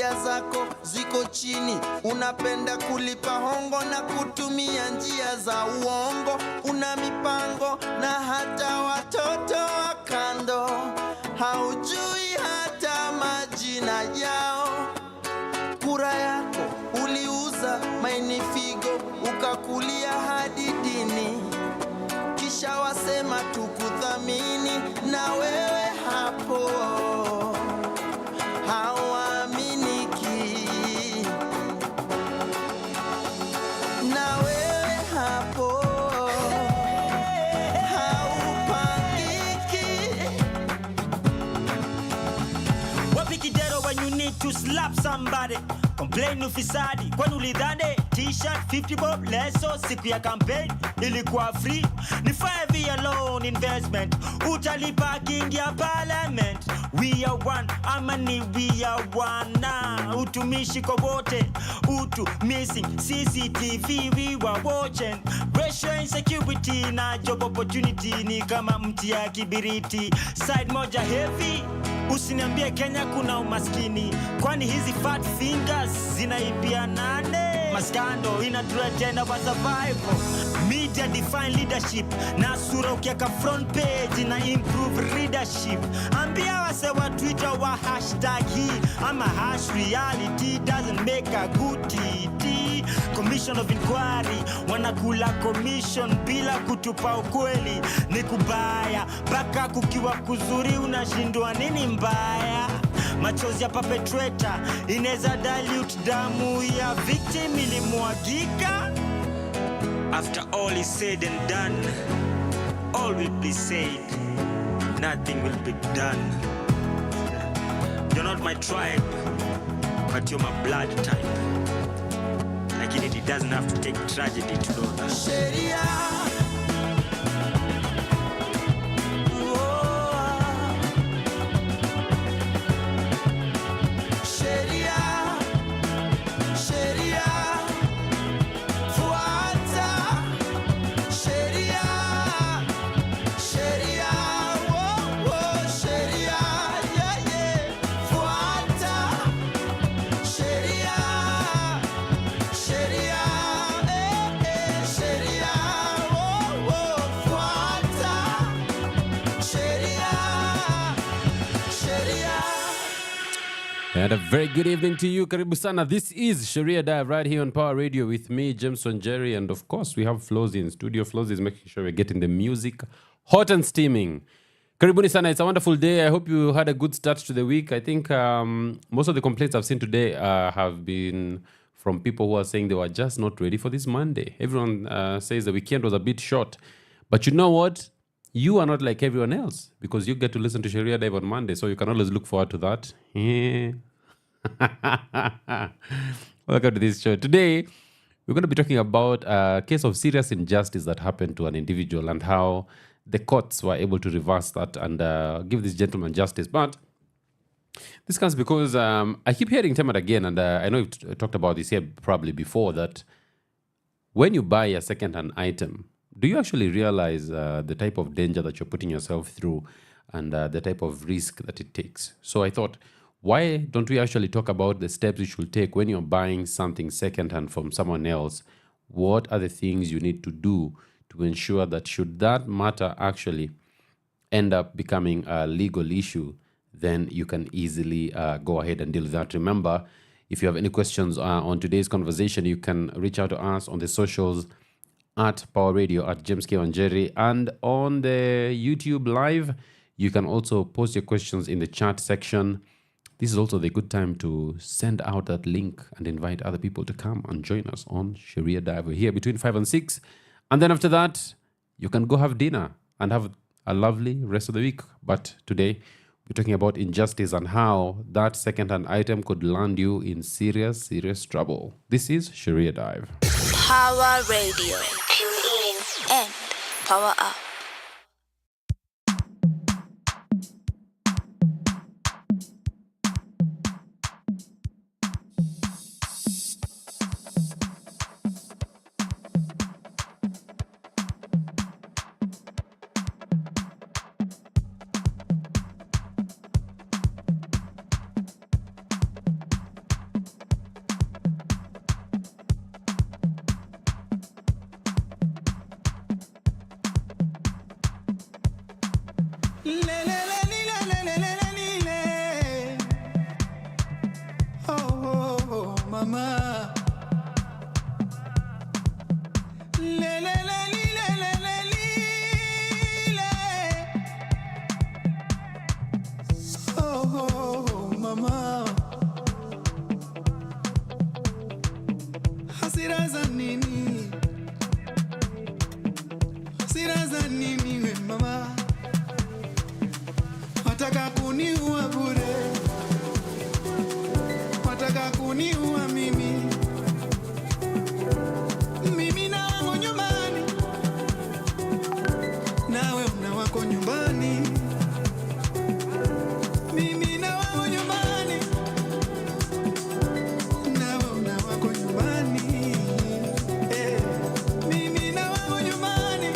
tabia zako ziko chini, unapenda kulipa hongo na kutumia njia za uongo, una mipango na hata watoto wa kando, haujui hata majina yao. Kura yako uliuza maini figo, ukakulia hadi dini, kisha wasema tukuthamini, na wewe hapo hauaminiki, na wewe hapo haupangiki. Wapi kidero when you need to slap somebody? Complain ufisadi kwani ulidhani t-shirt 50 bob leso siku ya campaign ilikuwa free? Ni 5 year loan investment utalipa kingia parliament. We are one, amani we are one. Na utumishi kwa wote, utu missing CCTV we were watching. Racial insecurity na job opportunity ni kama mti ya kibiriti. Side moja heavy, usiniambie Kenya kuna umaskini, kwani hizi fat fingers zinaibia nane? Maskando ina threaten our survival. Media define leadership, na sura ukiaka front page ina improve readership. Ambia wase wa Twitter wa hashtag hii ama hash reality doesn't make a good TT. Commission of inquiry wanakula commission bila kutupa ukweli, ni kubaya. Baka kukiwa kuzuri unashindwa nini mbaya. Machozi ya perpetrator ineza dilute damu ya victim ilimwagika. After all is said and done, all will be said, nothing will be done. You're not my tribe, but you're my blood type. Like it doesn't have to take tragedy to know that. Sheria And a very good evening to you. Karibu sana. This is Sheria Dive right here on Pawa Radio with me, James WaNjeri. And of course, we have Flows in studio. Flows is making sure we're getting the music hot and steaming. Karibuni sana. It's a wonderful day. I hope you had a good start to the week. I think most of the complaints I've seen today have been from people who are saying they were just not ready for this Monday. Everyone says the weekend was a bit short. But you know what? You are not like everyone else because you get to listen to Sheria Dive on Monday. So you can always look forward to that. Welcome to this show. Today, we're going to be talking about a case of serious injustice that happened to an individual and how the courts were able to reverse that and give this gentleman justice. But this comes because I keep hearing time and again, and I know you've talked about this here probably before, that when you buy a second-hand item, do you actually realize the type of danger that you're putting yourself through and the type of risk that it takes? So I thought, why don't we actually talk about the steps you should take when you're buying something secondhand from someone else? What are the things you need to do to ensure that should that matter actually end up becoming a legal issue, then you can easily go ahead and deal with that. Remember, if you have any questions on today's conversation, you can reach out to us on the socials at Pawa Radio, at James WaNjeri, and on the YouTube live. You can also post your questions in the chat section. This is also the good time to send out that link and invite other people to come and join us on Sheria Dive. We're here between 5 and 6. And then after that, you can go have dinner and have a lovely rest of the week. But today, we're talking about injustice and how that second-hand item could land you in serious, serious trouble. This is Sheria Dive. Pawa Radio. Tune in and power up. Mama. Oh, mama. Hasira za nini? Hasira za nini we mama? Wataka kuniua bure. Wataka kuniua mimi. Mimi na wangu nyumbani. Nawe una wako nyumbani. Mimi na wangu nyumbani. Nawe una wako nyumbani. Mimi na wangu nyumbani.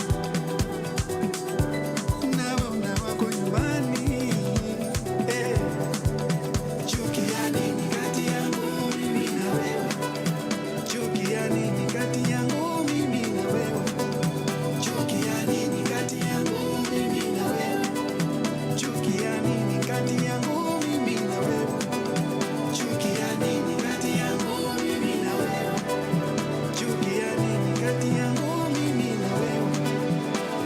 Nawe una wako nyumbani. Chuki ya nini kati yangu mimi na wewe? Chuki ya nini kati yangu mimi na wewe? Chuki ya nini kati yangu mimi na wewe? Chuki ya nini kati yangu mimi na wewe? Chuki ya nini kati yangu mimi na wewe? Chuki ya nini kati yangu mimi na wewe?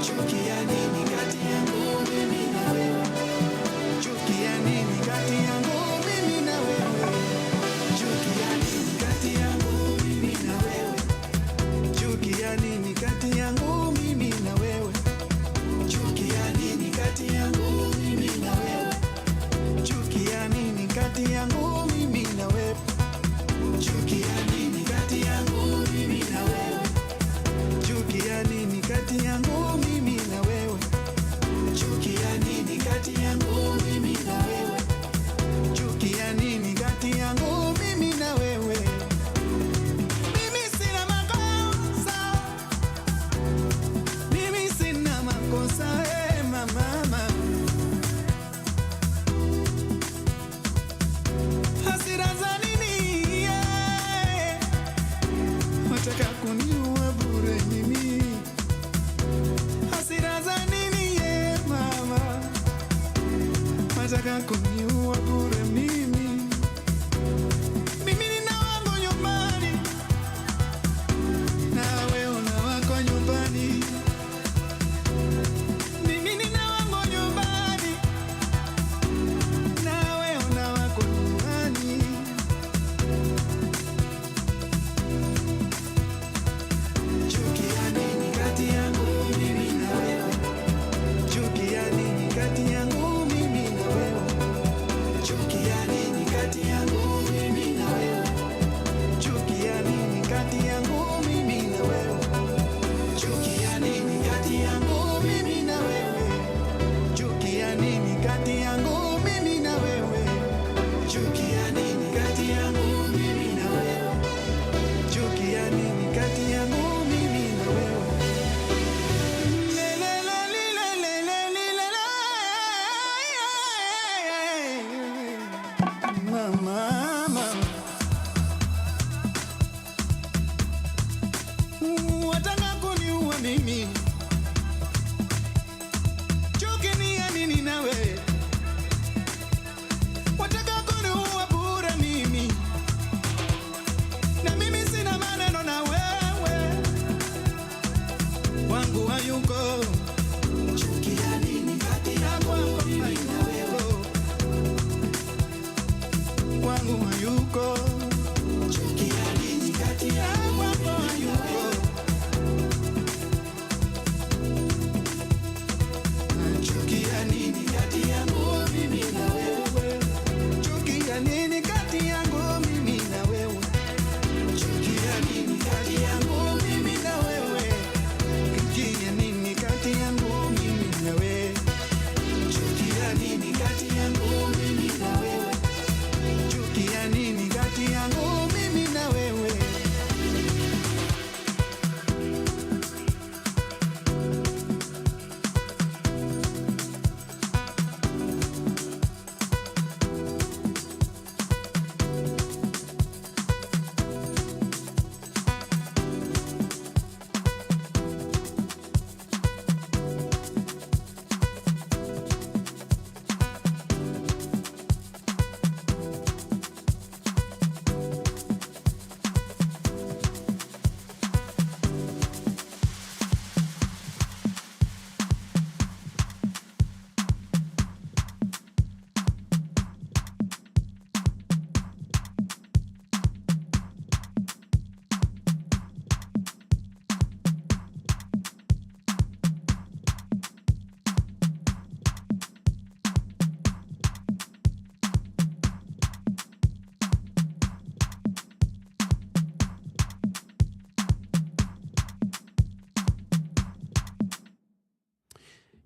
Chuki ya nini kati yangu mimi na wewe? Chuki ya nini kati yangu mimi na wewe? Chuki ya nini kati yangu mimi na wewe? Chuki ya nini kati yangu mimi na wewe? Chuki ya nini kati yangu mimi na wewe? Chuki ya nini kati yangu mimi na wewe? Chuki ya nini kati yangu mimi na wewe? Chuki ya nini kati yangu mimi na wewe? Chuki ya nini kati yangu mimi na wewe? Chuki ya nini kati yangu mimi na wewe? Mimi sina makosa. Mimi sina makosa, mama. Hasira za nini? Wataka kuniua bure mimi. Hasira za nini, mama? Wataka kuniua bure mimi. Mimi nina wangu nyumbani. Nawe una wako nyumbani. Mimi nina wangu nyumbani. Nawe una wako nyumbani. Chuki ya nini kati yangu mimi na wewe? Chuki ya nini kati yangu mimi na wewe? Chuki ya nini kati yangu mimi na wewe? Chuki ya nini kati yangu mimi na wewe? Chuki ya nini kati yangu mimi na wewe? Chuki ya nini kati yangu mimi na wewe? Chuki ya nini kati yangu mimi na wewe? Chuki ya nini kati yangu mimi na wewe? Mama, wataka kuniua mimi. Chuki ni ya nini nawe? Wataka kuniua bure mimi. Na mimi sina maneno na wewe. Wangu hayuko. Chuki ya nini kati yangu mimi na wewe? Wangu hayuko. Chuki ya nini kati yangu hayuko. Chuki ya nini kati yangu mimi na wewe? Chuki ya nini kati yangu mimi na wewe? Chuki ya nini kati yangu mimi na wewe? Chuki ya nini kati yangu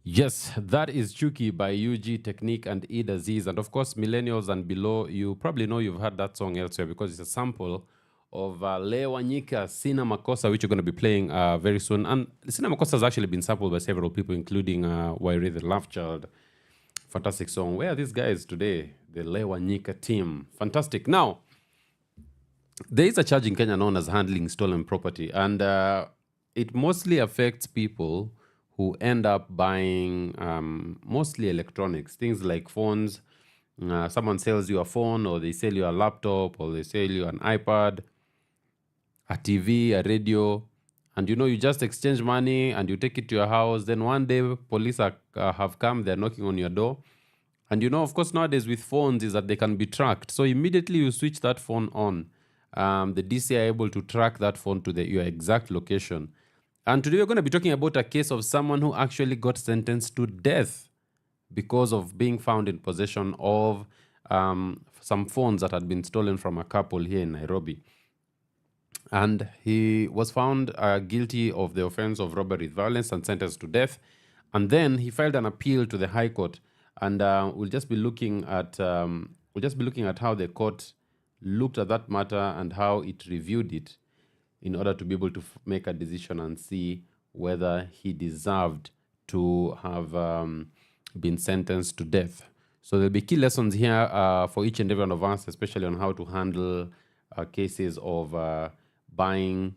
Yes, that is Chuki by UG Technique and Eid Aziz. And of course, millennials and below, you probably know you've heard that song elsewhere because it's a sample of Le Wanyika, Sina Makosa, which you're going to be playing very soon. And Sina Makosa has actually been sampled by several people, including Wairi the Laugh Child. Fantastic song. Where are these guys today? The Le Wanyika team. Fantastic. Now, there is a charge in Kenya known as handling stolen property, and it mostly affects people who end up buying mostly electronics, things like phones. Someone sells you a phone, or they sell you a laptop, or they sell you an iPad, a TV, a radio, and you just exchange money and you take it to your house. Then one day, police have come, they're knocking on your door. And of course, nowadays with phones is that they can be tracked. So immediately you switch that phone on. The DC are able to track that phone to your exact location. And today we're going to be talking about a case of someone who actually got sentenced to death because of being found in possession of some phones that had been stolen from a couple here in Nairobi. And he was found guilty of the offense of robbery with violence and sentenced to death. And then he filed an appeal to the High Court. And we'll just be looking at how the court looked at that matter and how it reviewed it in order to be able to make a decision and see whether he deserved to have been sentenced to death. So there'll be key lessons here for each and every one of us, especially on how to handle cases of buying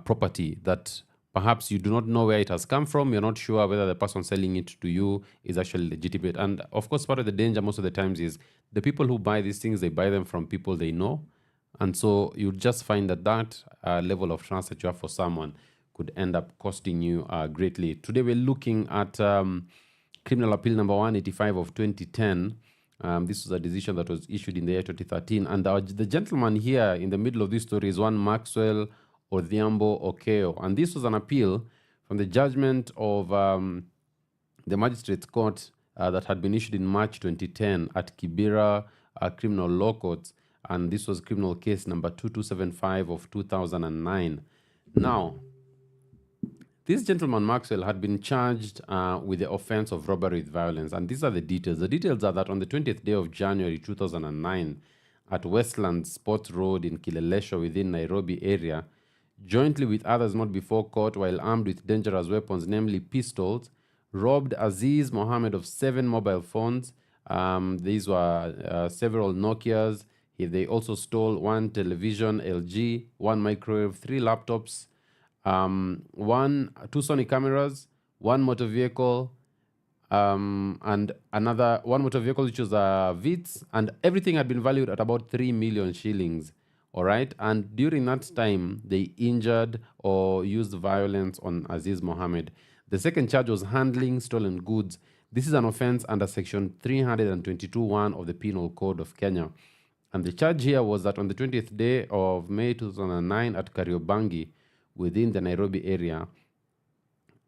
property that perhaps you do not know where it has come from. You're not sure whether the person selling it to you is actually legitimate. And of course, part of the danger most of the times is the people who buy these things, they buy them from people they know. And so you just find that level of trust that you have for someone could end up costing you greatly. Today, we're looking at Criminal Appeal number 185 of 2010. This was a decision that was issued in the year 2013. And the gentleman here in the middle of this story is one Maxwell Odhiambo Okeo. And this was an appeal from the judgment of the Magistrates Court that had been issued in March 2010 at Kibera Criminal Law Courts. And this was criminal case number 2275 of 2009. Now, this gentleman, Maxwell, had been charged with the offense of robbery with violence. And these are the details. The details are that on the 20th day of January 2009, at Westland Sports Road in Kilelesho within Nairobi area, jointly with others not before court while armed with dangerous weapons, namely pistols, robbed Aziz Mohammed of 7 mobile phones. These were several Nokias. They also stole 1 television, LG, 1 microwave, 3 laptops, 2 Sony cameras, 1 motor vehicle, and another 1 motor vehicle, which was a Vitz, and everything had been valued at about 3 million shillings. All right. And during that time, they injured or used violence on Aziz Mohammed. The second charge was handling stolen goods. This is an offense under section 322(1) of the Penal Code of Kenya. And the charge here was that on the 20th day of May 2009 at Kariobangi, within the Nairobi area,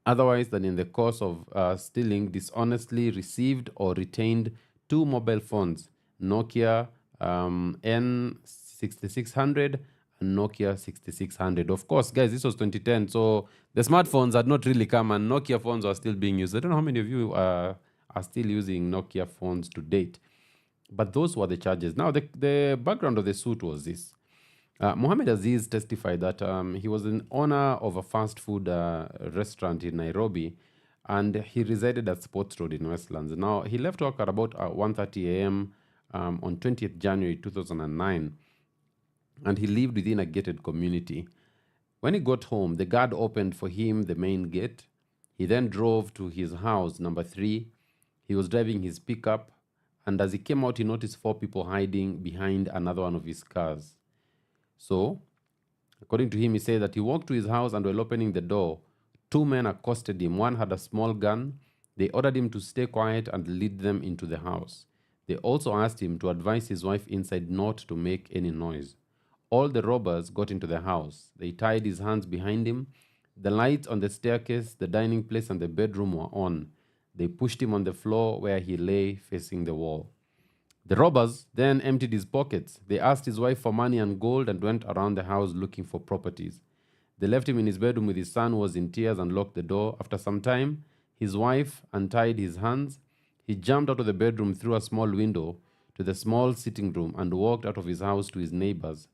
otherwise than in the course of stealing, dishonestly received or retained 2 mobile phones, Nokia N6600 and Nokia 6600. Of course, guys, this was 2010, so the smartphones had not really come and Nokia phones were still being used. I don't know how many of you are still using Nokia phones to date. But those were the charges. Now, the background of the suit was this. Mohammed Aziz testified that he was an owner of a fast food restaurant in Nairobi, and he resided at Sports Road in Westlands. Now, he left work at about 1:30 a.m. On 20th January 2009, and he lived within a gated community. When he got home, the guard opened for him the main gate. He then drove to his house, number 3. He was driving his pickup, and as he came out, he noticed 4 people hiding behind another one of his cars. So, according to him, he said that he walked to his house, and while opening the door, 2 men accosted him. One had a small gun. They ordered him to stay quiet and lead them into the house. They also asked him to advise his wife inside not to make any noise. All the robbers got into the house. They tied his hands behind him. The lights on the staircase, the dining place, and the bedroom were on. They pushed him on the floor where he lay facing the wall. The robbers then emptied his pockets. They asked his wife for money and gold and went around the house looking for properties. They left him in his bedroom with his son, who was in tears, and locked the door. After some time, his wife untied his hands. He jumped out of the bedroom through a small window to the small sitting room and walked out of his house to his neighbors.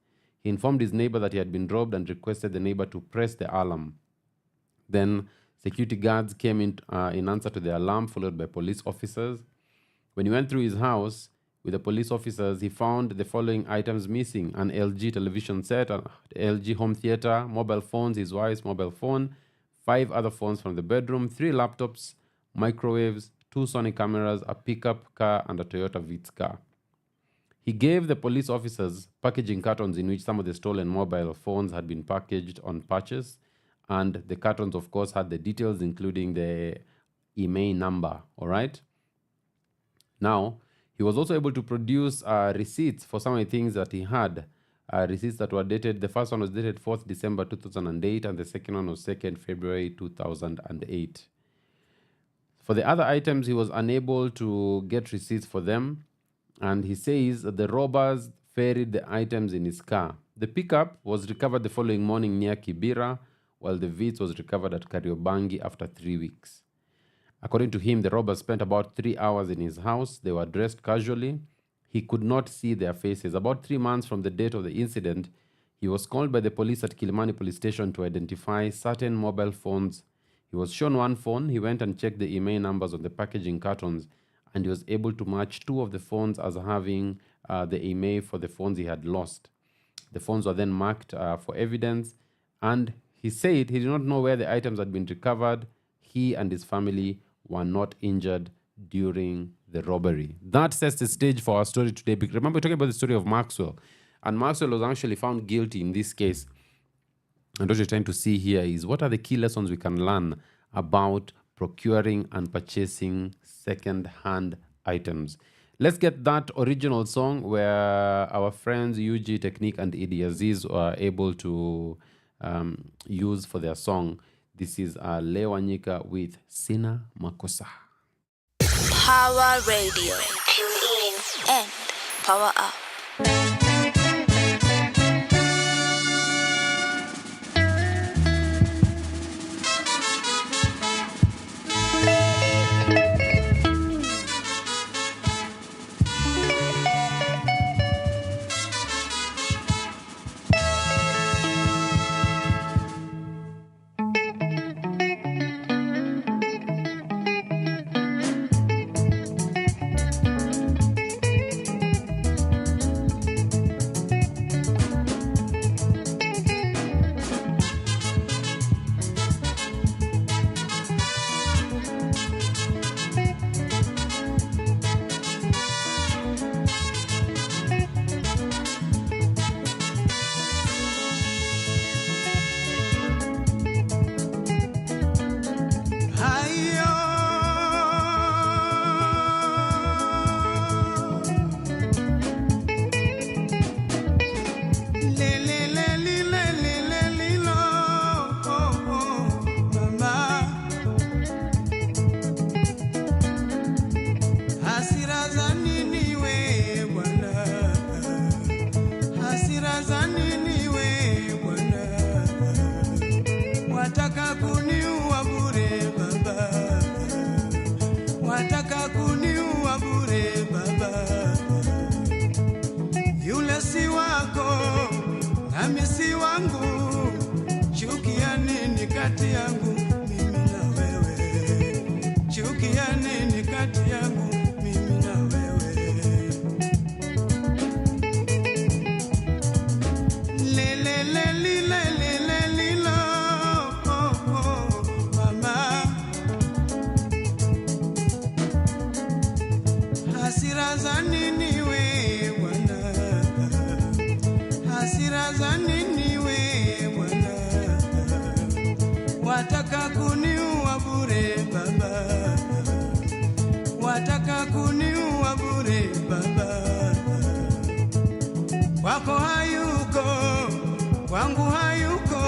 He informed his neighbor that he had been robbed and requested the neighbor to press the alarm. Then security guards came in answer to the alarm, followed by police officers. When he went through his house with the police officers, he found the following items missing: an LG television set, an LG home theater, mobile phones, his wife's mobile phone, 5 other phones from the bedroom, 3 laptops, microwaves, 2 Sony cameras, a pickup car, and a Toyota Vitz car. He gave the police officers packaging cartons in which some of the stolen mobile phones had been packaged on purchase, and the cartons, of course, had the details, including the email number, all right? Now, he was also able to produce receipts for some of the things that he had, receipts that were dated. The first one was dated 4th December 2008, and the second one was 2nd February 2008. For the other items, he was unable to get receipts for them, and he says that the robbers ferried the items in his car. The pickup was recovered the following morning near Kibera, while the Vitz was recovered at Kariobangi after 3 weeks. According to him, the robbers spent about 3 hours in his house. They were dressed casually. He could not see their faces. About 3 months from the date of the incident, he was called by the police at Kilimani police station to identify certain mobile phones. He was shown one phone. He went and checked the email numbers on the packaging cartons, and he was able to match 2 of the phones as having the email for the phones he had lost. The phones were then marked for evidence, and he said he did not know where the items had been recovered. He and his family were not injured during the robbery. That sets the stage for our story today. Remember, we're talking about the story of Maxwell. And Maxwell was actually found guilty in this case. And what you're trying to see here is what are the key lessons we can learn about procuring and purchasing second-hand items. Let's get that original song where our friends UG Technique and Idi Aziz were able to use for their song. This is Lewanyika with Sina Makosa. Pawa Radio. Tune in and power up. Wataka kuniua bure baba, wataka kuniua bure baba. Wako hayuko, wangu hayuko,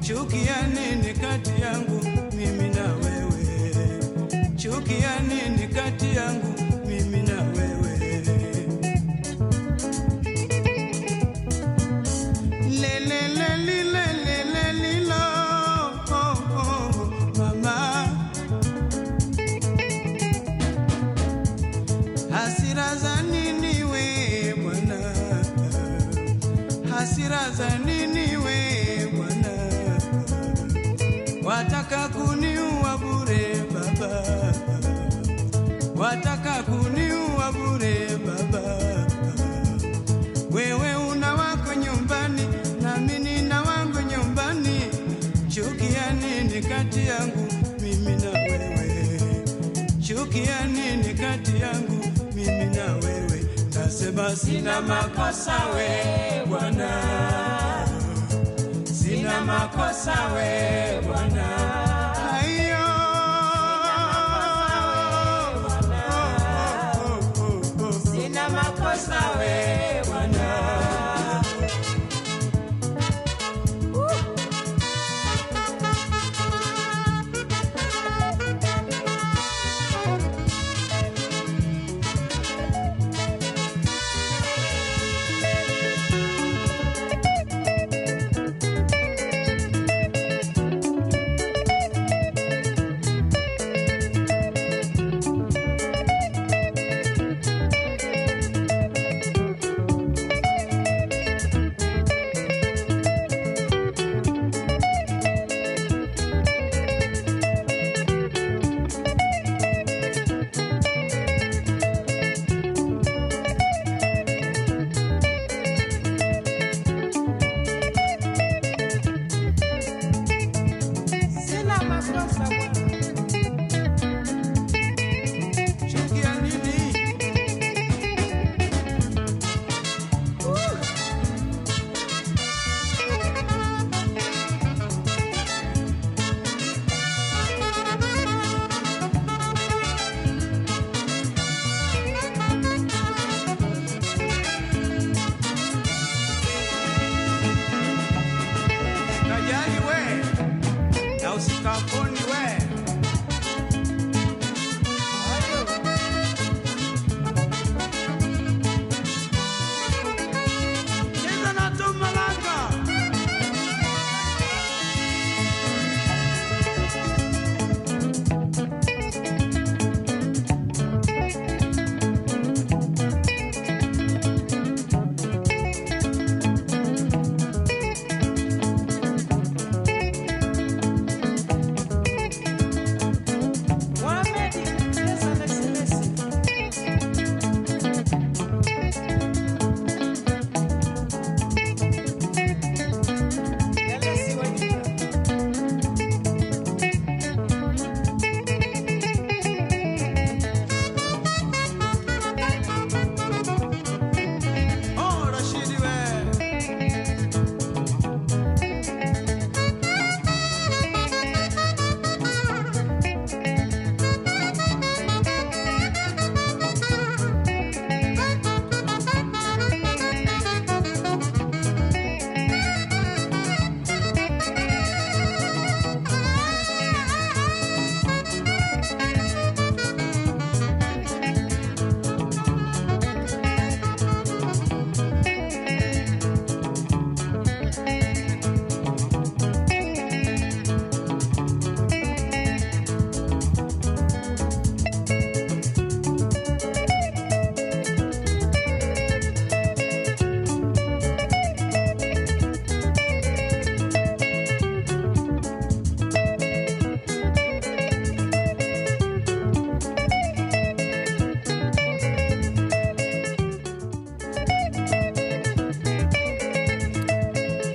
chuki ya nini kati yangu mimi na wewe? Chuki ya nini kati yangu mimi na wewe? Mama wataka kuniua bure baba, wataka kuniua bure baba. Wewe una wako nyumbani na mimi nina wangu nyumbani, chukia nini kati yangu mimi na wewe? Chukia nini kati yangu mimi na wewe? Nasema sina makosa we Bwana, sina makosa we Bwana. Ayo, sina makosa we Bwana.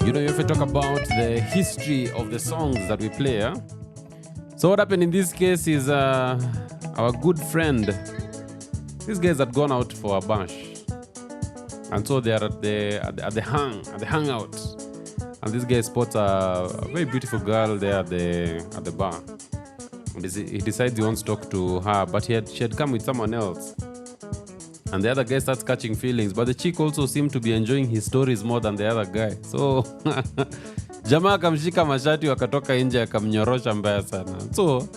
You know, if we talk about the history of the songs that we play, so what happened in this case is our good friend, these guys had gone out for a bash, and so they are at the hangout, and this guy spots a very beautiful girl there at the bar. And he decides he wants to talk to her, but she had come with someone else. And the other guy starts catching feelings, but the chick also seemed to be enjoying his stories more than the other guy. So jamaa akamshika mashati wakatoka nje akamnyorosha mbaya sana. So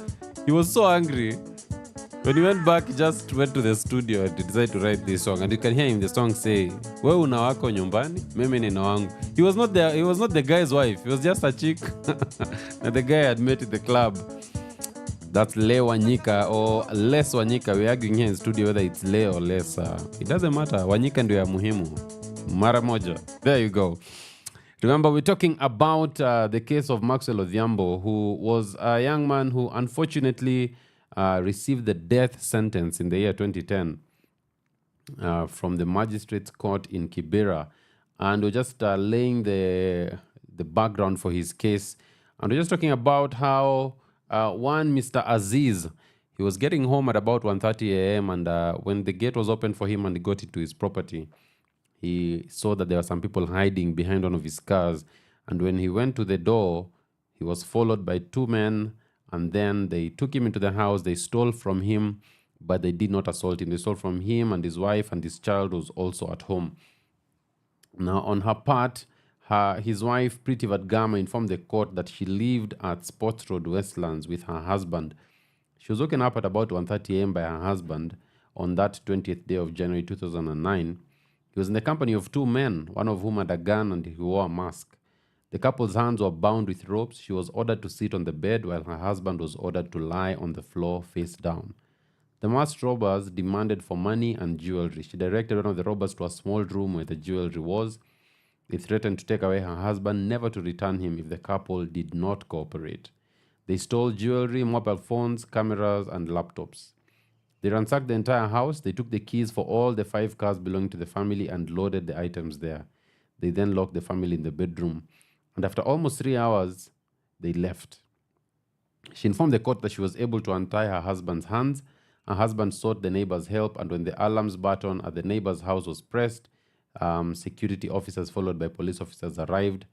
he was so angry. When he went back, he just went to the studio and decided to write this song. And you can hear him the song say, "Wewe una wako nyumbani, mimi nina wangu." He was not the guy's wife. He was just a chick that the guy had met at the club. That's Le Wanyika or Les Wanyika. We're arguing here in studio whether it's Le or Les. It doesn't matter. Wanyika ndio ya muhimu. Mara moja. There you go. Remember, we're talking about the case of Maxwell Odhiambo, who was a young man who unfortunately received the death sentence in the year 2010 from the magistrate's court in Kibera. And we're just laying the background for his case. And we're just talking about how one Mr. Aziz, he was getting home at about 1:30 a.m. and when the gate was opened for him and he got into his property, he saw that there were some people hiding behind one of his cars. And when he went to the door, he was followed by two men, and then they took him into the house. They stole from him, but they did not assault him. They stole from him and his wife, and his child was also at home. Now, on her part, his wife, Priti Vadgama, informed the court that she lived at Sports Road, Westlands, with her husband. She was woken up at about 1:30 a.m. by her husband on that 20th day of January 2009. He was in the company of two men, one of whom had a gun and he wore a mask. The couple's hands were bound with ropes. She was ordered to sit on the bed while her husband was ordered to lie on the floor face down. The masked robbers demanded for money and jewelry. She directed one of the robbers to a small room where the jewelry was. They threatened to take away her husband, never to return him if the couple did not cooperate. They stole jewelry, mobile phones, cameras, and laptops. They ransacked the entire house. They took the keys for all the 5 cars belonging to the family and loaded the items there. They then locked the family in the bedroom. And after almost 3 hours, they left. She informed the court that she was able to untie her husband's hands. Her husband sought the neighbor's help, and when the alarms button at the neighbor's house was pressed, security officers followed by police officers arrived.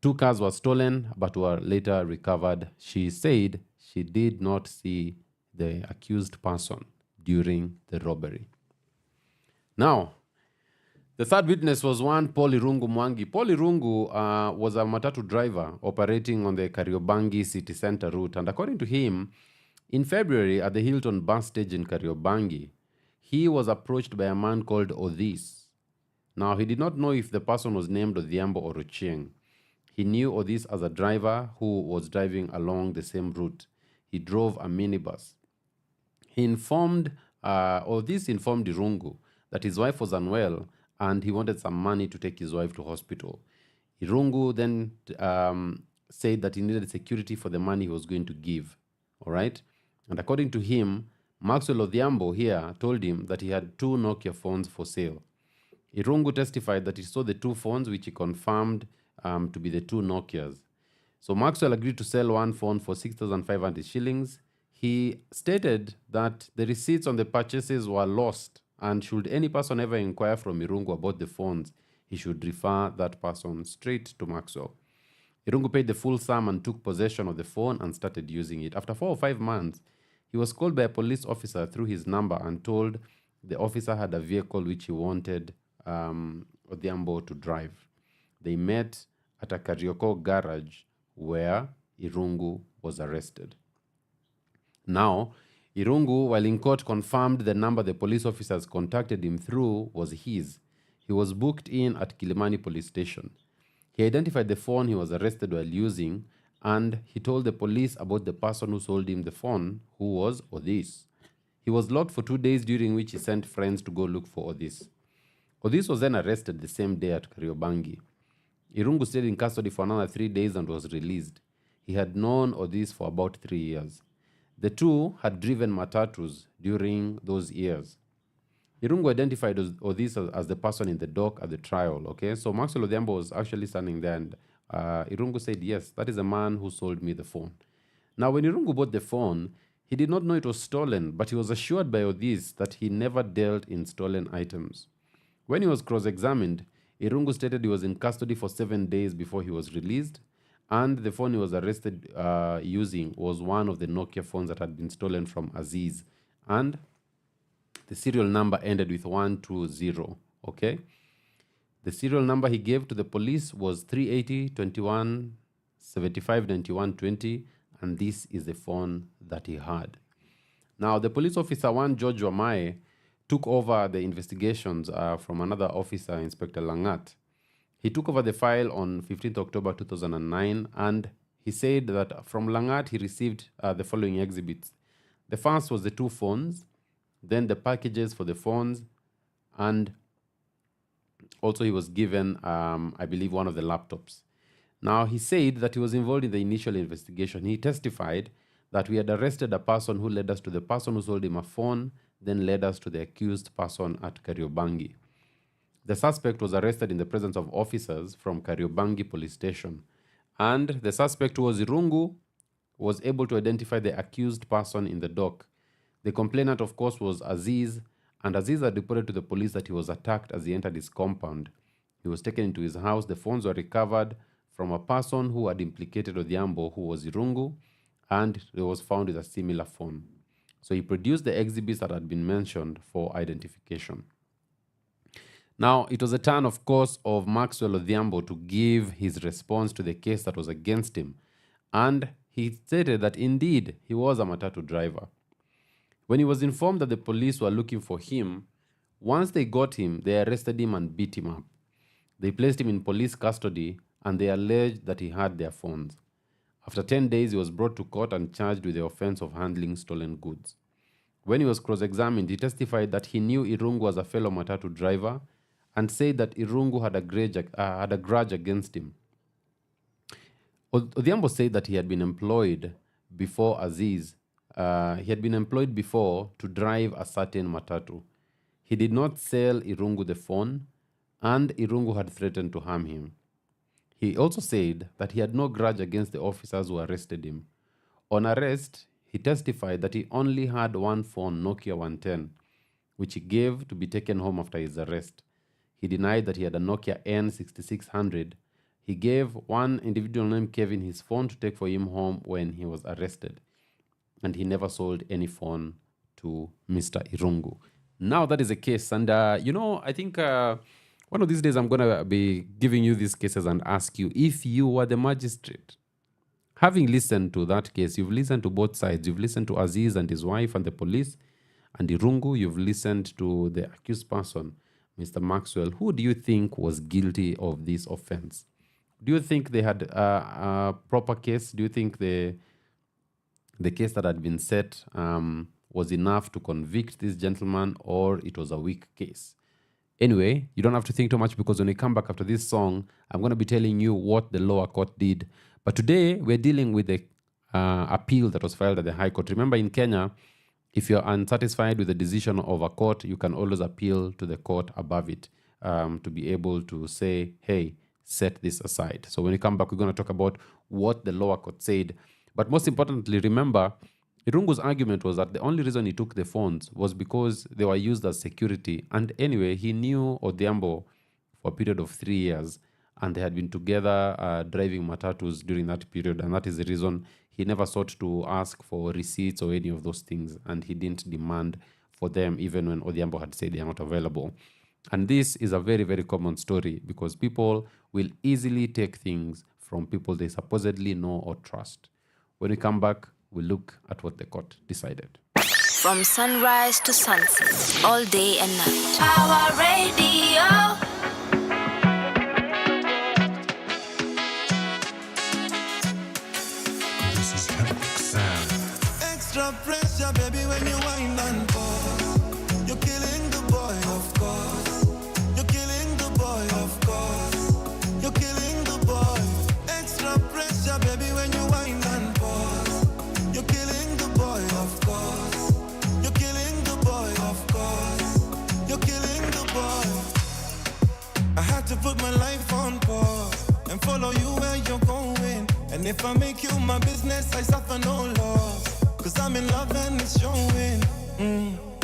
2 cars were stolen but were later recovered. She said she did not see the accused person during the robbery. Now, the third witness was one Paul Irungu Mwangi. Paul Irungu was a matatu driver operating on the Kariobangi city center route. And according to him, in February at the Hilton bus stage in Kariobangi, he was approached by a man called Odhis. Now, he did not know if the person was named Odhiambo or Ochieng. He knew Odhis as a driver who was driving along the same route. He drove a minibus. He informed, Odhis informed Irungu that his wife was unwell and he wanted some money to take his wife to hospital. Irungu then said that he needed security for the money he was going to give. All right? And according to him, Maxwell Odhiambo here told him that he had 2 Nokia phones for sale. Irungu testified that he saw the 2 phones, which he confirmed to be the 2 Nokias. So Maxwell agreed to sell one phone for 6,500 shillings. He stated that the receipts on the purchases were lost, and should any person ever inquire from Irungu about the phones, he should refer that person straight to Maxwell. Irungu paid the full sum and took possession of the phone and started using it. After 4 or 5 months, he was called by a police officer through his number and told the officer had a vehicle which he wanted Odhiambo to drive. They met at a Karioko garage where Irungu was arrested. Now, Irungu, while in court, confirmed the number the police officers contacted him through was his. He was booked in at Kilimani police station. He identified the phone he was arrested while using, and he told the police about the person who sold him the phone, who was Odhis. He was locked for 2 days, during which he sent friends to go look for Odhis. Odhis was then arrested the same day at Kariobangi. Irungu stayed in custody for another 3 days and was released. He had known Odhis for about 3 years. The two had driven matatus during those years. Irungu identified Odhis as the person in the dock at the trial. Okay, so Maxwell Odhiambo was actually standing there, and Irungu said, yes, that is the man who sold me the phone. Now, when Irungu bought the phone, he did not know it was stolen, but he was assured by Odhis that he never dealt in stolen items. When he was cross-examined, Irungu stated he was in custody for 7 days before he was released, and the phone he was arrested using was one of the Nokia phones that had been stolen from Aziz, and the serial number ended with 120. Okay, the serial number he gave to the police was 380 21 75 91 20, and this is the phone that he had. Now, the police officer, one George Wamae, took over the investigations from another officer, Inspector Langat. He took over the file on 15th October 2009, and he said that from Langat he received the following exhibits. The first was the 2 phones, then the packages for the phones, and also he was given, I believe, one of the laptops. Now, he said that he was involved in the initial investigation. He testified that we had arrested a person who led us to the person who sold him a phone, then led us to the accused person at Kariobangi. The suspect was arrested in the presence of officers from Kariobangi police station. And the suspect, who was Irungu, was able to identify the accused person in the dock. The complainant, of course, was Aziz, and Aziz had reported to the police that he was attacked as he entered his compound. He was taken into his house. The phones were recovered from a person who had implicated Odhiambo, who was Irungu, and he was found with a similar phone. So he produced the exhibits that had been mentioned for identification. Now, it was a turn, of course, of Maxwell Odhiambo to give his response to the case that was against him. And he stated that indeed he was a matatu driver. When he was informed that the police were looking for him, once they got him, they arrested him and beat him up. They placed him in police custody and they alleged that he had their phones. After 10 days, he was brought to court and charged with the offense of handling stolen goods. When he was cross-examined, he testified that he knew Irungu was a fellow matatu driver and said that Irungu had a grudge against him. Odhiambo said that he had been employed before Aziz. He had been employed before to drive a certain matatu. He did not sell Irungu the phone, and Irungu had threatened to harm him. He also said that he had no grudge against the officers who arrested him. On arrest, he testified that he only had one phone, Nokia 110, which he gave to be taken home after his arrest. He denied that he had a Nokia N6600. He gave one individual named Kevin his phone to take for him home when he was arrested. And he never sold any phone to Mr. Irungu. Now that is the case. And, I think one of these days I'm going to be giving you these cases and ask you, if you were the magistrate, having listened to that case, you've listened to both sides. You've listened to Aziz and his wife and the police, and Irungu. You've listened to the accused person, Mr. Maxwell. Who do you think was guilty of this offense? Do you think they had a proper case? Do you think the case that had been set was enough to convict this gentleman, or it was a weak case? Anyway, you don't have to think too much, because when we come back after this song, I'm going to be telling you what the lower court did. But today, we're dealing with the appeal that was filed at the High Court. Remember, in Kenya, if you're unsatisfied with the decision of a court, you can always appeal to the court above it to be able to say, hey, set this aside. So when we come back, we're going to talk about what the lower court said. But most importantly, remember, Irungu's argument was that the only reason he took the phones was because they were used as security. And anyway, he knew Odhiambo for a period of 3 years, and they had been together driving matatus during that period. And that is the reason he never sought to ask for receipts or any of those things. And he didn't demand for them, even when Odhiambo had said they are not available. And this is a very, very common story, because people will easily take things from people they supposedly know or trust. When we come back, we'll look at what the court decided. From sunrise to sunset, all day and night. Power Radio. This is Epic Sound. Extra pressure, baby, when you wind and pause. You're killing the boy, of course. You're killing the boy, of course. You're killing the boy. Extra pressure, baby, when you wind and pause. You're killing the boy, of course. You're killing the boy, of course. You're killing the boy. I had to put my life on pause and follow you where you're going. And if I make you my business, I suffer no loss. Cause I'm in love and it's showing.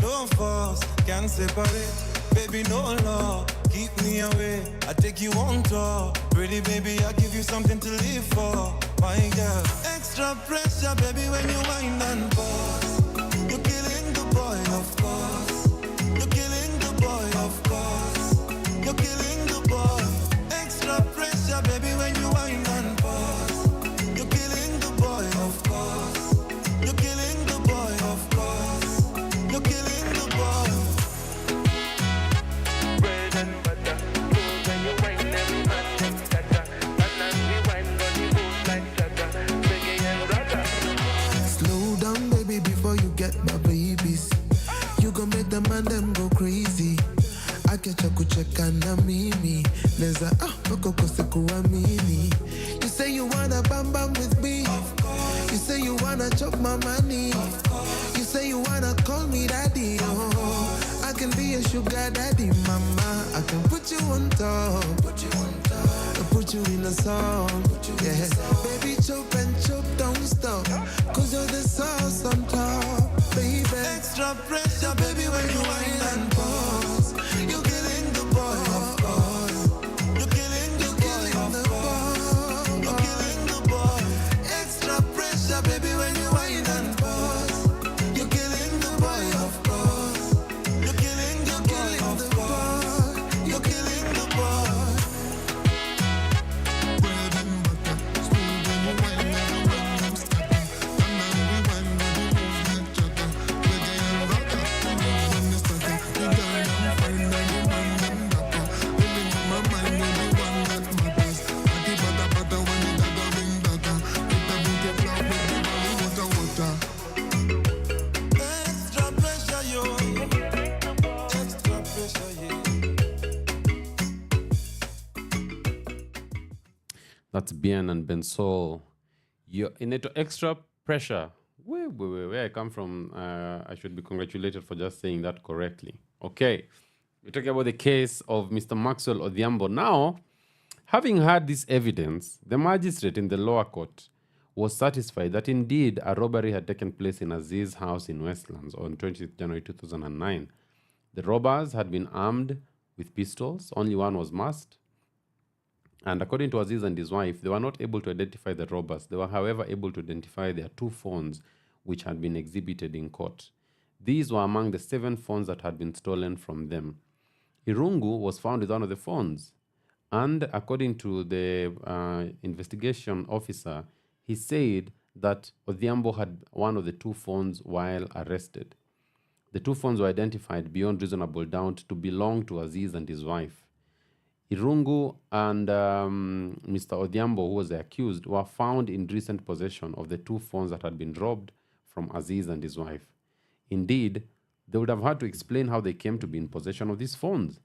No force, can't separate. Baby, no law, keep me away. I take you on tour. Pretty baby, I give you something to live for. My girl, extra pressure, baby, when you wind and pause. You're killing the boy, of course. You're killing the boy, of course. You're killing the boy. Extra pressure, baby, when you wind and pause. You're killing the boy, of course. You're killing the boy, of course. You're killing the boy. Bread and butter, food when you wine them and them scatter. And we wine got the moves like chatter, reggae and ragga. Slow down, baby, before you get my babies. You gon' make the man them go crazy. Akecha kucheka na mimi neza koko kose kuamini. You say you wanna chop my money. You say you wanna call me daddy. Oh, I can be a sugar daddy, mama. I can put you on top. Put you in a song. Yeah. Baby, chop and chop, don't stop. Cause you're the sauce on top, baby. Extra pressure, baby, when you whine and pause. You're killing the boy, of course. You're killing the boy, of course. You're killing the boy. Extra pressure, baby, when you whine and pause. You're killing the boy, of course. You're killing the boy, of course. You're killing the boy. Extra pressure, yo. Extra pressure, yeah. That's Bien and Bensol. You're in it extra pressure. Where I come from, I should be congratulated for just saying that correctly. Okay. We're talking about the case of Mr. Maxwell Odhiambo. Now, having heard this evidence, the magistrate in the lower court was satisfied that indeed a robbery had taken place in Aziz's house in Westlands on 20th January 2009. The robbers had been armed with pistols. Only one was masked. And according to Aziz and his wife, they were not able to identify the robbers. They were, however, able to identify their 2 phones which had been exhibited in court. These were among the 7 phones that had been stolen from them. Irungu was found with one of the phones. And according to the investigation officer, he said that Odhiambo had one of the 2 phones while arrested. The 2 phones were identified beyond reasonable doubt to belong to Aziz and his wife. Irungu and Mr. Odhiambo, who was the accused, were found in recent possession of the 2 phones that had been robbed from Aziz and his wife. Indeed, they would have had to explain how they came to be in possession of these phones.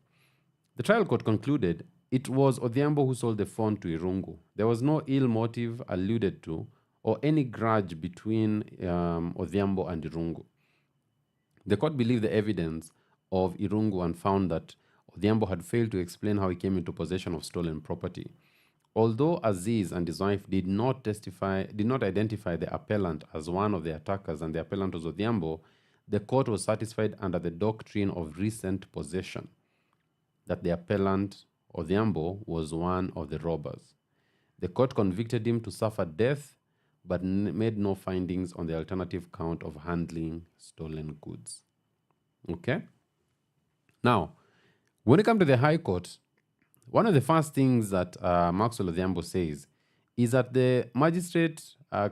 The trial court concluded it was Odhiambo who sold the phone to Irungu. There was no ill motive alluded to or any grudge between Odhiambo and Irungu. The court believed the evidence of Irungu and found that Odhiambo had failed to explain how he came into possession of stolen property. Although Aziz and his wife did not identify the appellant as one of the attackers and the appellant was Odhiambo, the court was satisfied under the doctrine of recent possession that the appellant, Odhiambo, was one of the robbers. The court convicted him to suffer death but made no findings on the alternative count of handling stolen goods. Okay? Now, when it comes to the High Court, one of the first things that Maxwell Odhiambo says is that the magistrate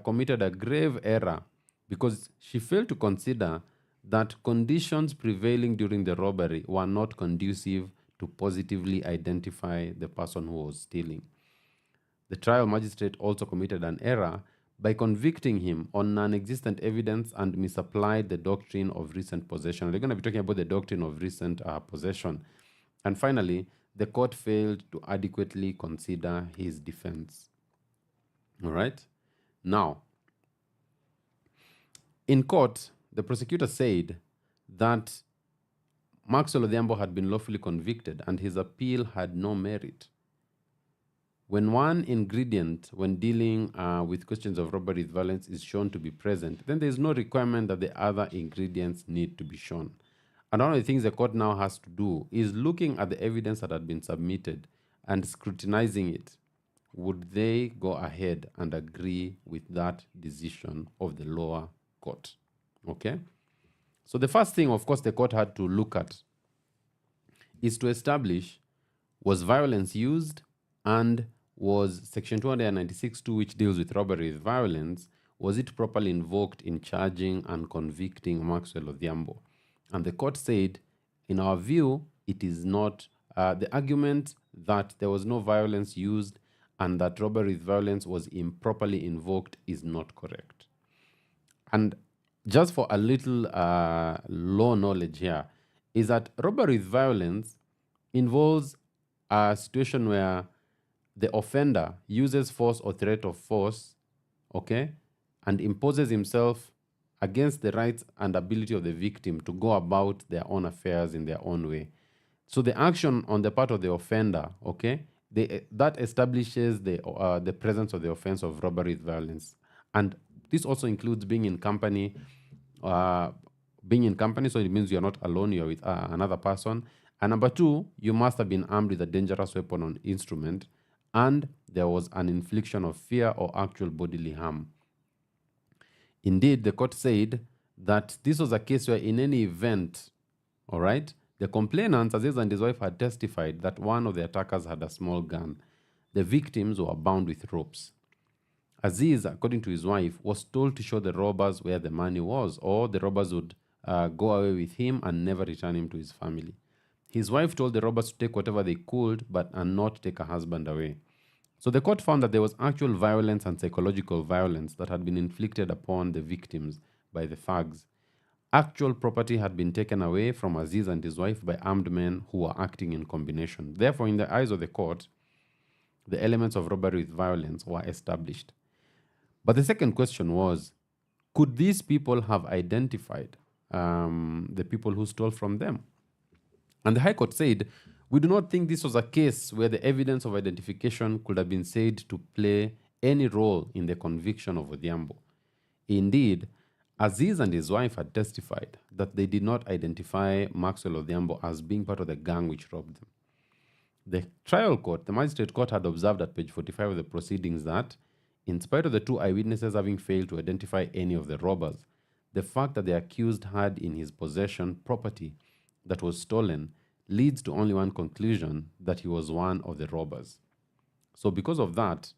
committed a grave error because she failed to consider that conditions prevailing during the robbery were not conducive to positively identify the person who was stealing. The trial magistrate also committed an error by convicting him on non-existent evidence and misapplied the doctrine of recent possession. We're going to be talking about the doctrine of recent possession. And finally, the court failed to adequately consider his defense. All right? Now, in court, the prosecutor said that Maxwell Odhiambo had been lawfully convicted and his appeal had no merit. When one ingredient when dealing with questions of robbery with violence is shown to be present, then there is no requirement that the other ingredients need to be shown. And one of the things the court now has to do is looking at the evidence that had been submitted and scrutinizing it. Would they go ahead and agree with that decision of the lower court? Okay? So the first thing, of course, the court had to look at is to establish, was violence used, and was Section 296.2, which deals with robbery with violence, was it properly invoked in charging and convicting Maxwell Odhiambo? And the court said, in our view, it is not, the argument that there was no violence used and that robbery with violence was improperly invoked is not correct. And just for a little law knowledge here, is that robbery with violence involves a situation where the offender uses force or threat of force, okay, and imposes himself against the rights and ability of the victim to go about their own affairs in their own way. So the action on the part of the offender, okay, that establishes the presence of the offense of robbery with violence, and this also includes being in company. So it means you're not alone; you're with another person. And number two, you must have been armed with a dangerous weapon or instrument, and there was an infliction of fear or actual bodily harm. Indeed, the court said that this was a case where, in any event, all right, the complainant, Aziz and his wife, had testified that one of the attackers had a small gun. The victims were bound with ropes. Aziz, according to his wife, was told to show the robbers where the money was, or the robbers would go away with him and never return him to his family. His wife told the robbers to take whatever they could, but not take her husband away. So the court found that there was actual violence and psychological violence that had been inflicted upon the victims by the thugs. Actual property had been taken away from Aziz and his wife by armed men who were acting in combination. Therefore, in the eyes of the court, the elements of robbery with violence were established. But the second question was, could these people have identified the people who stole from them? And the High Court said, we do not think this was a case where the evidence of identification could have been said to play any role in the conviction of Odhiambo. Indeed, Aziz and his wife had testified that they did not identify Maxwell Odhiambo as being part of the gang which robbed them. The trial court, the magistrate court, had observed at page 45 of the proceedings that, in spite of the two eyewitnesses having failed to identify any of the robbers, the fact that the accused had in his possession property that was stolen leads to only one conclusion, that he was one of the robbers. So because of that,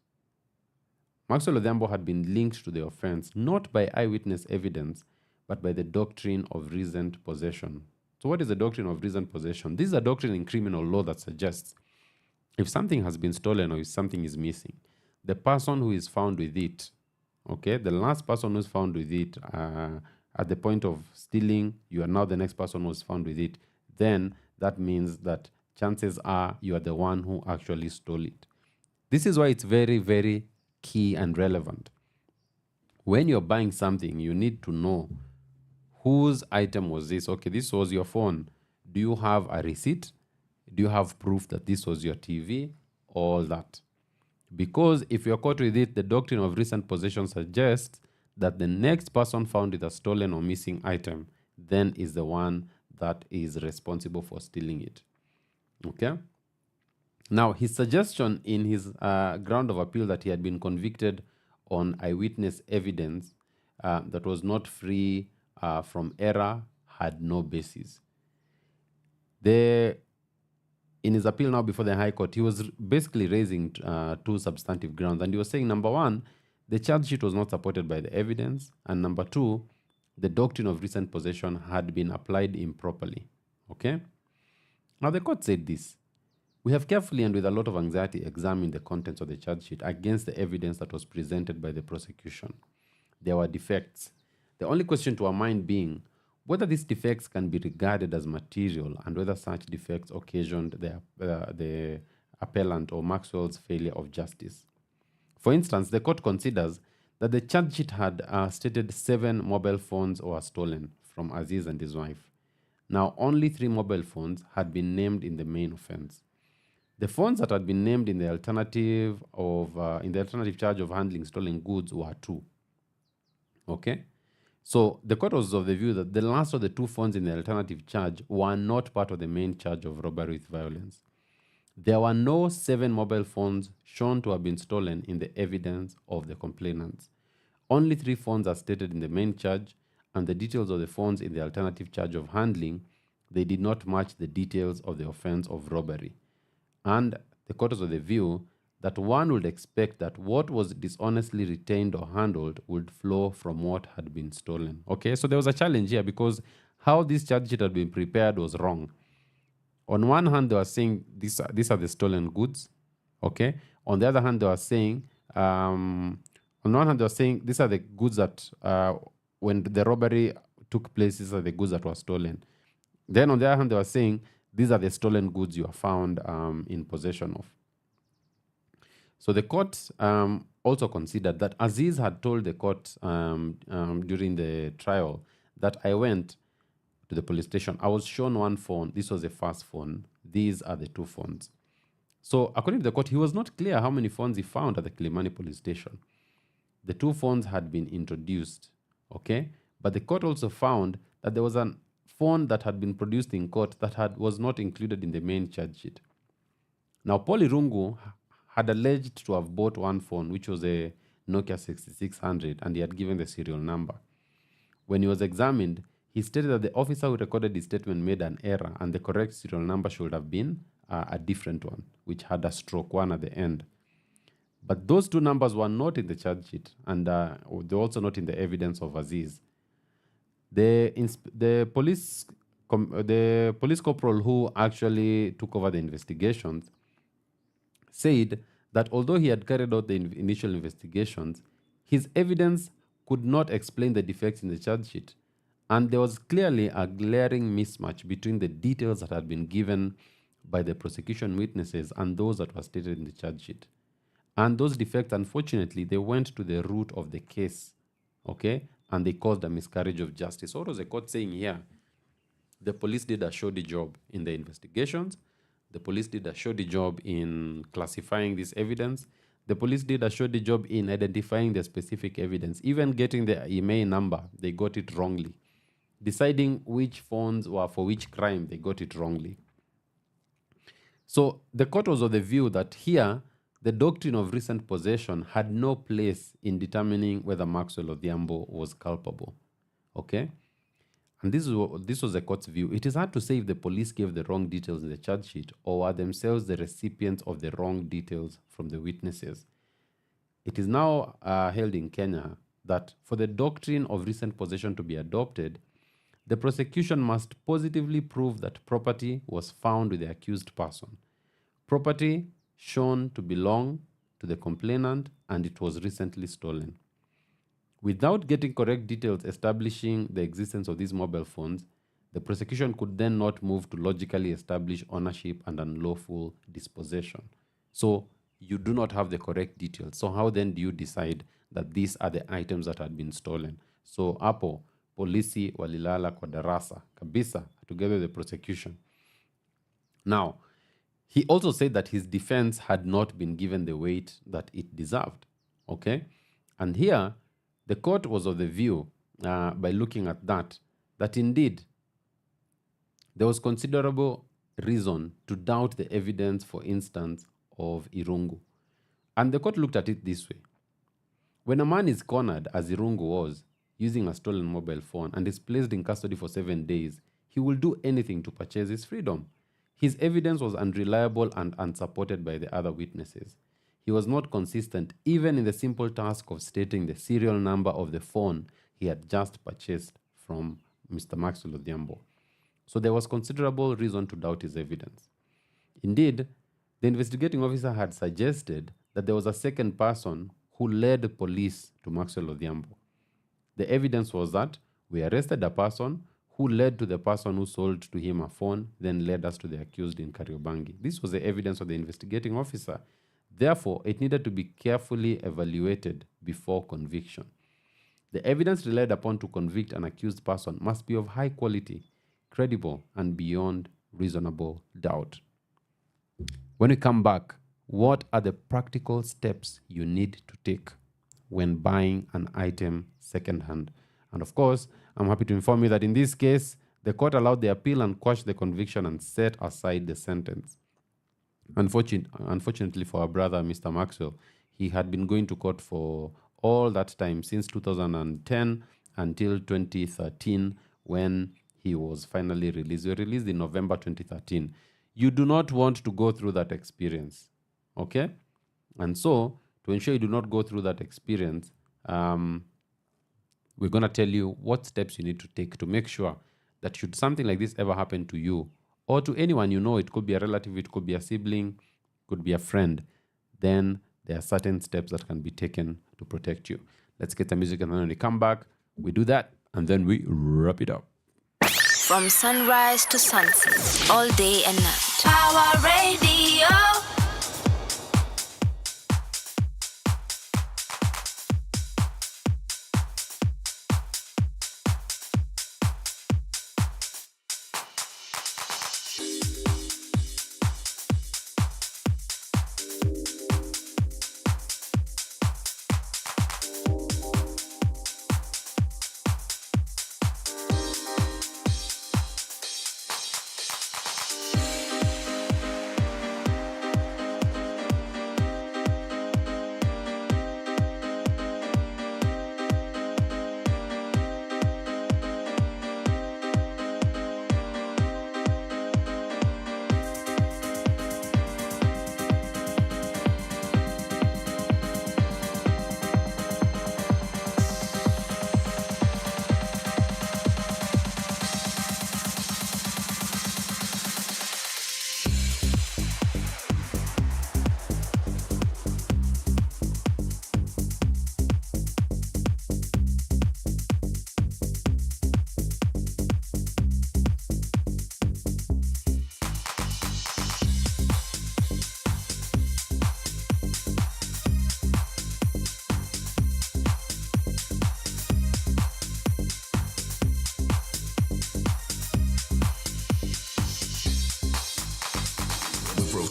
Maxwell Odhiambo had been linked to the offense not by eyewitness evidence, but by the doctrine of recent possession. So what is the doctrine of recent possession? This is a doctrine in criminal law that suggests if something has been stolen or if something is missing, the person who is found with it, okay, the last person who is found with it at the point of stealing, you are now the next person who is found with it, then that means that chances are you are the one who actually stole it. This is why it's very, very key and relevant. When you're buying something, you need to know whose item was this. Okay, this was your phone. Do you have a receipt? Do you have proof that this was your TV? All that. Because if you're caught with it, the doctrine of recent possession suggests that the next person found with a stolen or missing item then is the one that is responsible for stealing it. Okay? Now, his suggestion in his ground of appeal that he had been convicted on eyewitness evidence that was not free from error had no basis. In his appeal now before the High Court, he was basically raising two substantive grounds. And he was saying, number one, the charge sheet was not supported by the evidence. And number two, the doctrine of recent possession had been applied improperly. Okay? Now, the court said this. We have carefully and with a lot of anxiety examined the contents of the charge sheet against the evidence that was presented by the prosecution. There were defects. The only question to our mind being whether these defects can be regarded as material and whether such defects occasioned the appellant or Maxwell's failure of justice. For instance, the court considers that the charge sheet had stated 7 mobile phones were stolen from Aziz and his wife. Now, only 3 mobile phones had been named in the main offense. The phones that had been named in the alternative charge of handling stolen goods were 2. Okay? So the court was of the view that the last of the 2 phones in the alternative charge were not part of the main charge of robbery with violence. There were no 7 mobile phones shown to have been stolen in the evidence of the complainants. Only 3 phones are stated in the main charge, and the details of the phones in the alternative charge of handling, they did not match the details of the offense of robbery. And the court was of the view that one would expect that what was dishonestly retained or handled would flow from what had been stolen. Okay, so there was a challenge here because how this charge sheet had been prepared was wrong. On one hand, they were saying these are the stolen goods. Okay. On the other hand, they were saying these are the goods that when the robbery took place, these are the goods that were stolen. Then on the other hand, they were saying these are the stolen goods you are found in possession of. So the court also considered that Aziz had told the court during the trial that I went to the police station. I was shown one phone. This was the first phone. These are the two phones. So according to the court, he was not clear how many phones he found at the Kilimani police station. The two phones had been introduced, okay? But the court also found that there was a phone that had been produced in court that was not included in the main charge sheet. Now, Paul Irungu had alleged to have bought one phone, which was a Nokia 6600, and he had given the serial number. When he was examined, he stated that the officer who recorded his statement made an error, and the correct serial number should have been a different one, which had a stroke one at the end. But those two numbers were not in the charge sheet, and they're also not in the evidence of Aziz. The police corporal who actually took over the investigations said that although he had carried out the initial investigations, his evidence could not explain the defects in the charge sheet. And there was clearly a glaring mismatch between the details that had been given by the prosecution witnesses and those that were stated in the charge sheet. And those defects, unfortunately, they went to the root of the case, okay? And they caused a miscarriage of justice. So what was the court saying here? The police did a shoddy job in the investigations. The police did a shoddy job in classifying this evidence. The police did a shoddy job in identifying the specific evidence. Even getting the IMEI number, they got it wrongly. Deciding which phones were for which crime, they got it wrongly. So the court was of the view that here, the doctrine of recent possession had no place in determining whether Maxwell Odhiambo was culpable. Okay? And this was the court's view. It is hard to say if the police gave the wrong details in the charge sheet or were themselves the recipients of the wrong details from the witnesses. It is now held in Kenya that for the doctrine of recent possession to be adopted, the prosecution must positively prove that property was found with the accused person. Property shown to belong to the complainant and it was recently stolen. Without getting correct details establishing the existence of these mobile phones, the prosecution could then not move to logically establish ownership and unlawful dispossession. So you do not have the correct details. So how then do you decide that these are the items that had been stolen? So hapo polisi walilala kwa darasa kabisa together with the prosecution. Now, he also said that his defense had not been given the weight that it deserved. Okay? And here, the court was of the view, by looking at that indeed, there was considerable reason to doubt the evidence, for instance, of Irungu. And the court looked at it this way. When a man is cornered, as Irungu was, using a stolen mobile phone and is placed in custody for 7 days, he will do anything to purchase his freedom. His evidence was unreliable and unsupported by the other witnesses. He was not consistent even in the simple task of stating the serial number of the phone he had just purchased from Mr. Maxwell Odhiambo. So there was considerable reason to doubt his evidence. Indeed, the investigating officer had suggested that there was a second person who led police to Maxwell Odhiambo. The evidence was that we arrested a person who led to the person who sold to him a phone, then led us to the accused in Kariobangi. This was the evidence of the investigating officer. Therefore, it needed to be carefully evaluated before conviction. The evidence relied upon to convict an accused person must be of high quality, credible, and beyond reasonable doubt. When we come back, what are the practical steps you need to take when buying an item secondhand? And of course, I'm happy to inform you that in this case, the court allowed the appeal and quashed the conviction and set aside the sentence. Unfortunately for our brother, Mr. Maxwell, he had been going to court for all that time, since 2010 until 2013, when he was finally released. He was released in November 2013. You do not want to go through that experience, okay? And so, to ensure you do not go through that experience, we're going to tell you what steps you need to take to make sure that should something like this ever happen to you or to anyone you know, it could be a relative, it could be a sibling, it could be a friend, then there are certain steps that can be taken to protect you. Let's get the music, and then when we come back, we do that, and then we wrap it up. From sunrise to sunset, all day and night. Power Radio.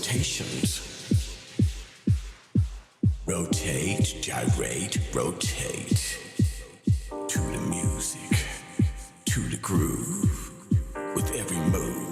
rotations. Rotate, gyrate, rotate. To the music, to the groove, with every move.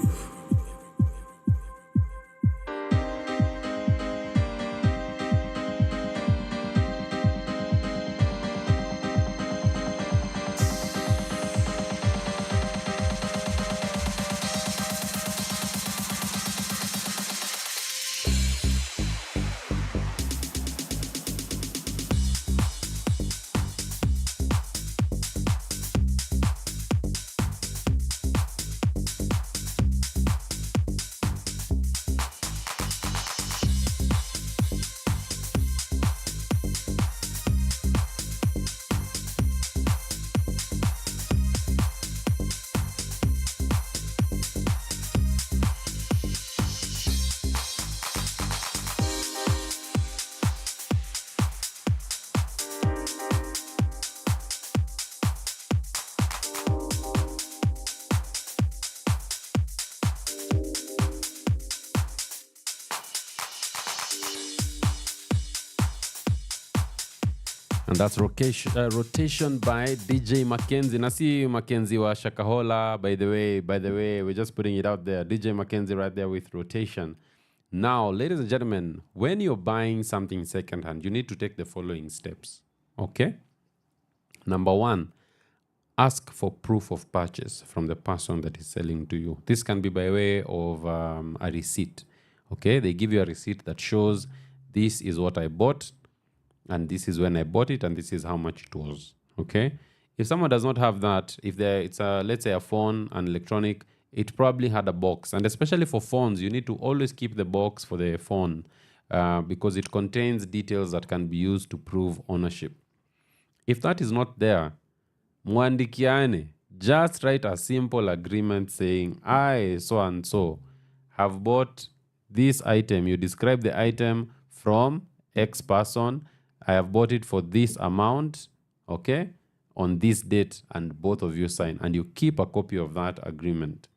And that's rotation by DJ Mackenzie. Nasi Mackenzie wa Shakahola, by the way, we're just putting it out there. DJ Mackenzie right there with rotation. Now, ladies and gentlemen, when you're buying something secondhand, you need to take the following steps. Okay? Number one, ask for proof of purchase from the person that is selling to you. This can be by way of a receipt. Okay? They give you a receipt that shows this is what I bought, and this is when I bought it, and this is how much it was. Okay? If someone does not have that, if it's let's say a phone, an electronic, it probably had a box. And especially for phones, you need to always keep the box for the phone because it contains details that can be used to prove ownership. If that is not there, muandikiane, just write a simple agreement saying, I, so and so, have bought this item. You describe the item from X person. I have bought it for this amount, okay, on this date, and both of you sign, and you keep a copy of that agreement.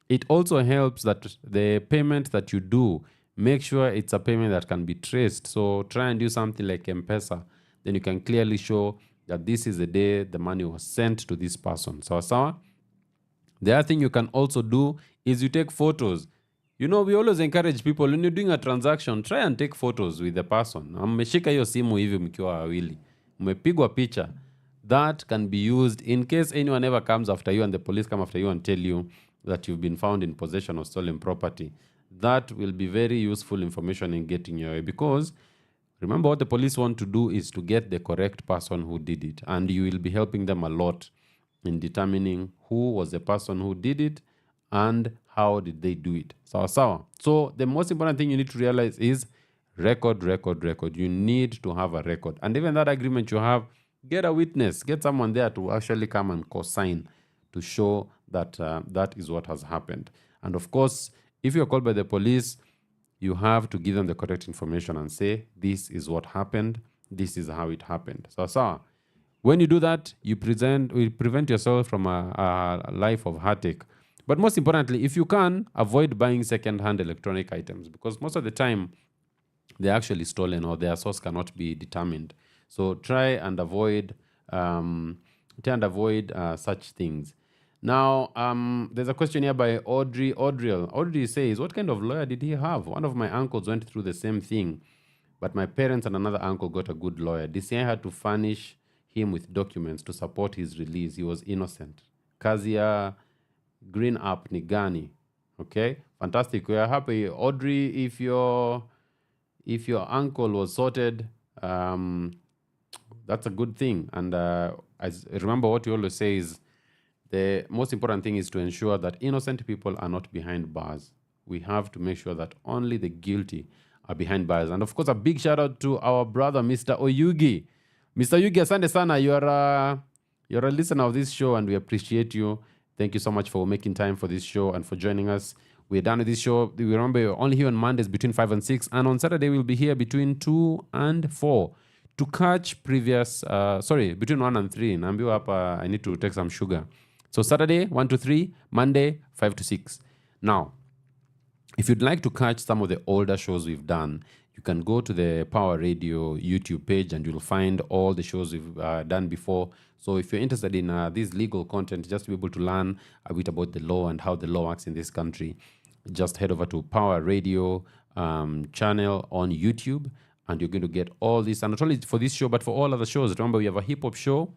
It also helps that the payment that you do, make sure it's a payment that can be traced. So try and do something like M-Pesa. Then you can clearly show that this is the day the money was sent to this person. So, the other thing you can also do is you take photos. You know, we always encourage people, when you're doing a transaction, try and take photos with the person. Mmeshika hiyo simu hivi mkiwa wawili. Mmepigwa picha. That can be used in case anyone ever comes after you and the police come after you and tell you that you've been found in possession of stolen property. That will be very useful information in getting your way, because remember, what the police want to do is to get the correct person who did it, and you will be helping them a lot in determining who was the person who did it and how did they do it. So the most important thing you need to realize is record. You need to have a record. And even that agreement you have, get a witness, get someone there to actually come and co-sign to show that that is what has happened. And of course, if you're called by the police, you have to give them the correct information and say, this is what happened, this is how it happened. So when you do that, you prevent yourself from a life of heartache. But most importantly, if you can, avoid buying second-hand electronic items, because most of the time, they're actually stolen or their source cannot be determined. So try and avoid such things. Now, there's a question here by Audrey. Audrey says, what kind of lawyer did he have? One of my uncles went through the same thing, but my parents and another uncle got a good lawyer. DCI had to furnish him with documents to support his release. He was innocent. Kazia Green Up Nigani. Okay, fantastic. We are happy. Audrey, if your uncle was sorted, that's a good thing. And as remember, what you always say is, the most important thing is to ensure that innocent people are not behind bars. We have to make sure that only the guilty are behind bars. And of course, a big shout out to our brother, Mr. Oyugi. Mr. Oyugi, asante sana. You're a listener of this show, and we appreciate you. Thank you so much for making time for this show and for joining us. We're done with this show. Remember, you're only here on Mondays between 5 and 6. And on Saturday, we'll be here between 2 and 4 to catch between 1 and 3. I need to take some sugar. So Saturday, 1 to 3. Monday, 5 to 6. Now, If you'd like to catch some of the older shows we've done, you can go to the Power Radio YouTube page and you'll find all the shows we've done before. So if you're interested in this legal content, just to be able to learn a bit about the law and how the law works in this country, just head over to Power Radio channel on YouTube, and you're going to get all this. And not only for this show, but for all other shows. Remember, we have a hip-hop show.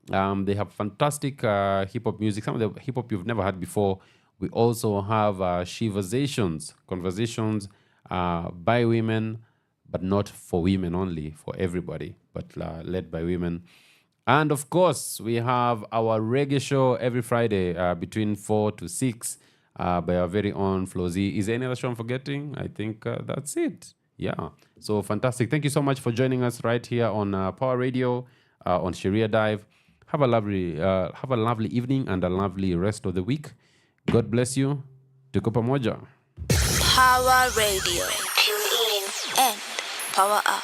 They have fantastic hip-hop music, some of the hip-hop you've never heard before. We also have conversations by women, but not for women only, for everybody, but led by women. And of course, we have our reggae show every Friday between 4 to 6 by our very own Flozy. Is there any other show I'm forgetting? I think that's it. Yeah. So fantastic. Thank you so much for joining us right here on Power Radio, on Sheria Dive. Have a lovely evening and a lovely rest of the week. God bless you. Tuko pamoja. Power Radio. Tune in and power up.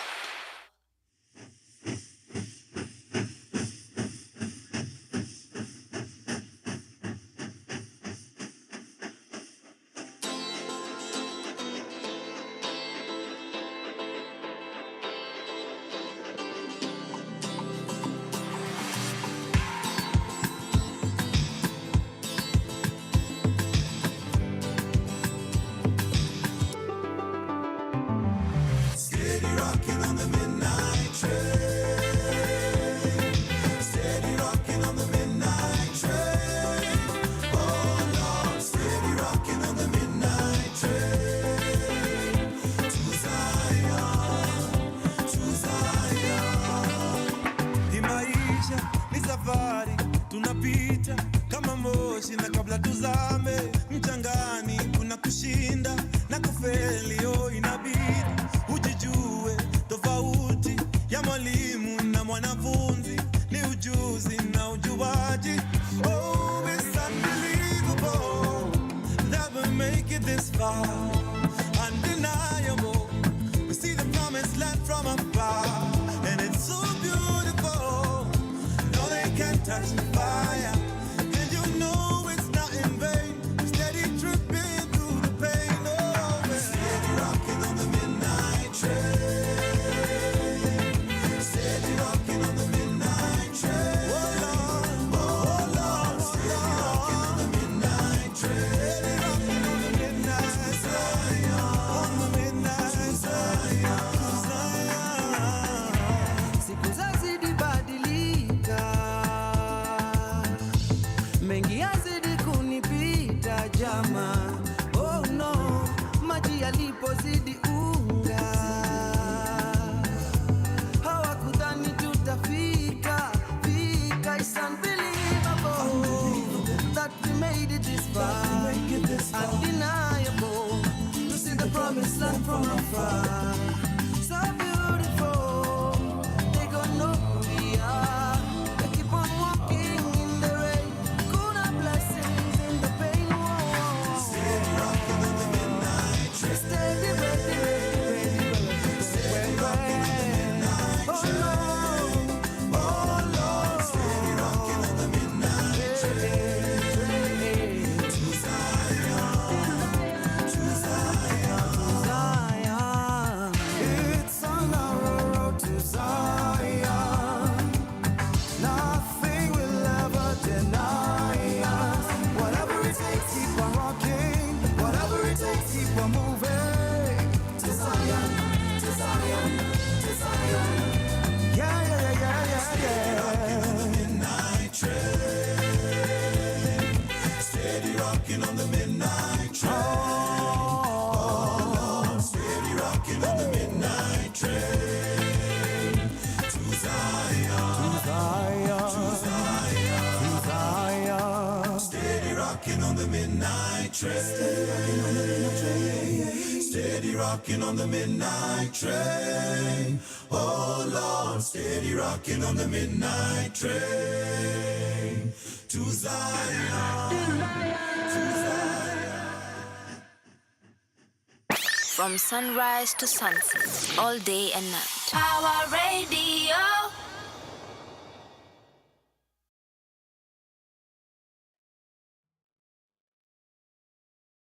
Tunapita kama moshi na kabla tuzame mchangani, kuna kushinda na kufeli. Inabidi ujijue tofauti ya mwalimu na mwanafunzi ni ujuzi na ujuaji. Oh, it's unbelievable that we make it this far. Undeniable, we see the promised land from afar, and it's so beautiful. No, they can't touch the fire, and you know it's not in vain. Steady tripping through the pain. Oh, steady rocking on the midnight train. Steady rocking on the midnight train. Oh Lord, steady rocking on the midnight train. Steady rocking on the midnight train. On the midnight Zion. Siku zazidi badilika, mengi yazidi kunipita jama. Oh no, maji yalipozidi unga, hawakudhani tutafika. It's unbelievable that we made it this far. Undeniable to see the promised land from afar. So beautiful, they gon' know who we are. They keep on walking in the rain. Kuna blessings in the pain. Whoa. Steady rocking on the midnight train. Steady, ready. Steady rocking on the midnight train. Oh Lord, steady rocking on the midnight train. To Zion. It's on our road to Zion. Nothing will ever deny us. Whatever it takes, keep on rocking. Whatever it takes, keep on moving. To Zion, to Zion, to Zion. Yeah. Steady rocking on the midnight train. Steady rocking on the midnight train. Oh Lord, steady rocking on the midnight train. To Zion, to Zion, to Zion, to Zion. Steady rocking on the midnight train. Steady rocking on the midnight train. Oh Lord, steady rocking on the midnight train. To Zion, to Zion. From sunrise to sunset, all day and night. Power Radio.